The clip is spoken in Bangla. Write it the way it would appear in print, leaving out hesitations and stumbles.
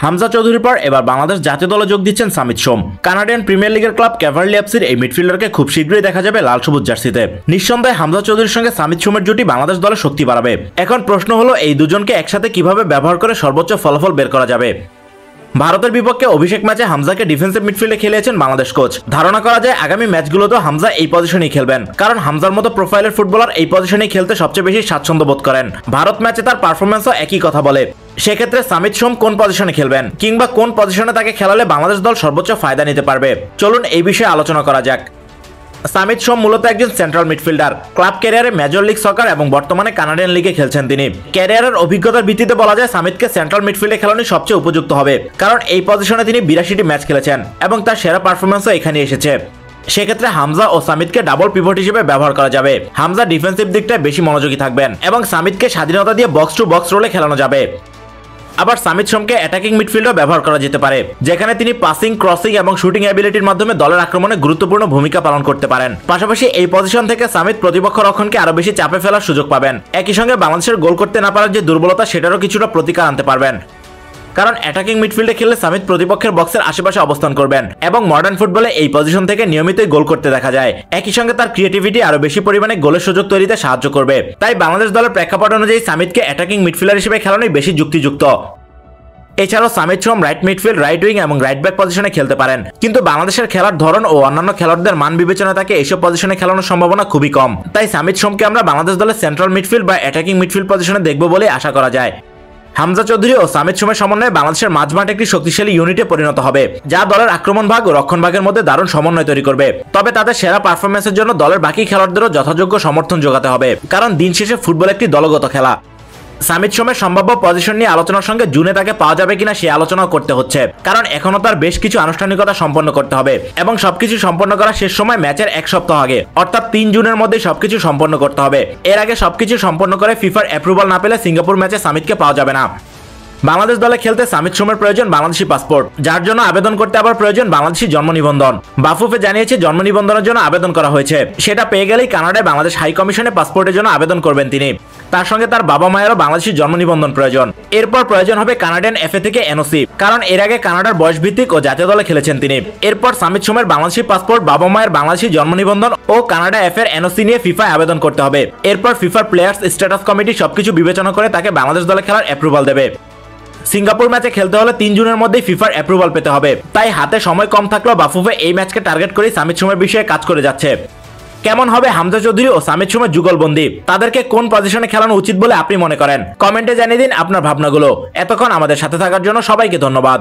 হামজা চৌধুরীর পর এবার বাংলাদেশ জাতীয় দলে যোগ দিচ্ছেন সামিত সোম। কানাডিয়ান প্রিমিয়ার লিগের ক্লাব ক্যাভারলি এফসির এই মিডফিল্ডারকে খুব শীঘ্রই দেখা যাবে লাল সবুজ জার্সিতে। নিঃসন্দেহে হামজা চৌধুরীর সঙ্গে সামিত সোমের জুটি বাংলাদেশ দলে শক্তি বাড়াবে। এখন প্রশ্ন হলো এই দুজনকে একসাথে কিভাবে ব্যবহার করে সর্বোচ্চ ফলাফল বের করা যাবে। ভারতের বিপক্ষে অভিষেক ম্যাচে হামজাকে ডিফেন্সিভ মিডফিল্ডে খেলিয়েছেন বাংলাদেশ কোচ। ধারণা করা যায় আগামী ম্যাচগুলোতেও হামজা এই পজিশনেই খেলবেন, কারণ হামজার মতো প্রোফাইলের ফুটবলার এই পজিশনেই খেলতে সবচেয়ে বেশি স্বাচ্ছন্দ্য বোধ করেন। ভারত ম্যাচে তার পারফরম্যান্সও একই কথা বলে। সেক্ষেত্রে সামিত সোম কোন পজিশনে খেলবেন কিংবা কোন পজিশনে তাকে খেলালে বাংলাদেশ দল সর্বোচ্চ ফায়দা নিতে পারবে, চলুন এই বিষয়ে আলোচনা করা যাক। সামিত সোম মূলত একজন সেন্ট্রাল মিডফিল্ডার। ক্লাব ক্যারিয়ারে মেজর লিগ সকার এবং বর্তমানে কানাডিয়ান লিগে খেলছেন তিনি। ক্যারিয়ারের অভিজ্ঞতার ভিত্তিতে বলা যায় সামিতকে সেন্ট্রাল মিডফিল্ডে খেলানোই সবচেয়ে উপযুক্ত হবে, কারণ এই পজিশনে তিনি 82টি ম্যাচ খেলেছেন এবং তার সেরা পারফরম্যান্সও এখানে এসেছে। সেক্ষেত্রে হামজা ও সামিতকে ডাবল পিভট হিসেবে ব্যবহার করা যাবে। হামজা ডিফেন্সিভ দিকটায় বেশি মনোযোগী থাকবেন এবং সামিতকে স্বাধীনতা দিয়ে বক্স টু বক্স রোলে খেলানো যাবে। আবার সামিত সোমকে অ্যাটাকিং মিডফিল্ডও ব্যবহার করা যেতে পারে, যেখানে তিনি পাসিং, ক্রসিং এবং শুটিং অ্যাবিলিটির মাধ্যমে দলের আক্রমণে গুরুত্বপূর্ণ ভূমিকা পালন করতে পারেন। পাশাপাশি এই পজিশন থেকে সামিত প্রতিপক্ষ রক্ষণকে আরো বেশি চাপে ফেলার সুযোগ পাবেন। একই সঙ্গে বাংলাদেশের গোল করতে না পারার যে দুর্বলতা সেটারও কিছুটা প্রতিকার আনতে পারবেন, কারণ অ্যাটাকিং মিডফিল্ডে খেললে সামিত প্রতিপক্ষের বক্সের আশেপাশে অবস্থান করবেন এবং মডার্ন ফুটবলে এই পজিশন থেকে নিয়মিতই গোল করতে দেখা যায়। একই সঙ্গে তার ক্রিয়েটিভিটি আরো বেশি পরিমাণে গোলের সুযোগ তৈরিতে সাহায্য করবে। তাই বাংলাদেশ দলের প্রেক্ষাপট অনুযায়ী সামিতকে অ্যাটাকিং মিডফিল্ডার হিসেবে খেলানোই বেশি যুক্তিযুক্ত। এছাড়াও সামিত সোম রাইট মিডফিল্ড, রাইট উইং এবং রাইট ব্যাক পজিশনে খেলতে পারেন, কিন্তু বাংলাদেশের খেলার ধরন ও অন্যান্য খেলোয়াড়দের মান বিবেচনায় তাকে এইসব পজিশনে খেলানোর সম্ভাবনা খুবই কম। তাই সামিত সোমকে আমরা বাংলাদেশ দলের সেন্ট্রাল মিডফিল্ড বা অ্যাটাকিং মিডফিল্ড পজিশনে দেখব বলে আশা করা যায়। হামজা চৌধুরী ও সামিত সোমের সমন্বয়ে বাংলাদেশের মাঝমাঠ একটি শক্তিশালী ইউনিটে পরিণত হবে, যা দলের আক্রমণ ভাগ ও রক্ষণ ভাগের মধ্যে দারুণ সমন্বয় তৈরি করবে। তবে তাদের সেরা পারফরম্যান্সের জন্য দলের বাকি খেলোয়াড়দেরও যথাযোগ্য সমর্থন যোগাতে হবে, কারণ দিন শেষে ফুটবল একটি দলগত খেলা। সামিত সোমের সম্ভাব্য পজিশন নিয়ে আলোচনার সঙ্গে জুনে তাকে পাওয়া যাবে কিনা সে আলোচনাও করতে হচ্ছে, কারণ এখনো তার বেশ কিছু আনুষ্ঠানিকতা সম্পন্ন করতে হবে এবং সবকিছু সম্পন্ন করা শেষ সময় ম্যাচের এক সপ্তাহ আগে, অর্থাৎ 3 জুনের মধ্যে সবকিছু সম্পন্ন করতে হবে। এর আগে সবকিছু সম্পন্ন করে ফিফার অ্যাপ্রুভাল না পেলে সিঙ্গাপুর ম্যাচে সামিতকে পাওয়া যাবে না। বাংলাদেশ দলে খেলতে সামিত সোমের প্রয়োজন বাংলাদেশি পাসপোর্ট, যার জন্য আবেদন করতে আবার প্রয়োজন বাংলাদেশি জন্ম নিবন্ধন। বাফুফে জানিয়েছে জন্ম নিবন্ধনের জন্য আবেদন করা হয়েছে, সেটা পেয়ে গেলেই কানাডায় বাংলাদেশ হাই কমিশনে পাসপোর্টের জন্য আবেদন করবেন তিনি। তার সঙ্গে তার বাবা মায়েরও বাংলাদেশি জন্ম নিবন্ধন প্রয়োজন। এরপর প্রয়োজন হবে কানাডিয়ান এফএ থেকে এনওসি, কারণ এর আগে কানাডার বয়স ভিত্তিক ও জাতীয় দলে খেলেছেন তিনি। এরপর সামিত সোমের বাংলাদেশি পাসপোর্ট, বাবা মায়ের বাংলাদেশি জন্ম নিবন্ধন ও কানাডা এফের এনওসি নিয়ে ফিফায় আবেদন করতে হবে। এরপর ফিফার প্লেয়ার্স স্ট্যাটাস কমিটি সবকিছু বিবেচনা করে তাকে বাংলাদেশ দলে খেলার অ্যাপ্রুভাল দেবে। সিঙ্গাপুর ম্যাচে খেলতে হলে 3 জুনের মধ্যেই ফিফার অ্যাপ্রুভাল পেতে হবে। তাই হাতে সময় কম থাকলেও বাফুফে এই ম্যাচকে টার্গেট করে সামিত সোমের বিষয়ে কাজ করে যাচ্ছে। কেমন হবে হামজা চৌধুরী ও সামিত সোমের যুগলবন্দি? তাদেরকে কোন পজিশনে খেলানো উচিত বলে আপনি মনে করেন? কমেন্টে জানিয়ে দিন আপনার ভাবনাগুলো। এতক্ষণ আমাদের সাথে থাকার জন্য সবাইকে ধন্যবাদ।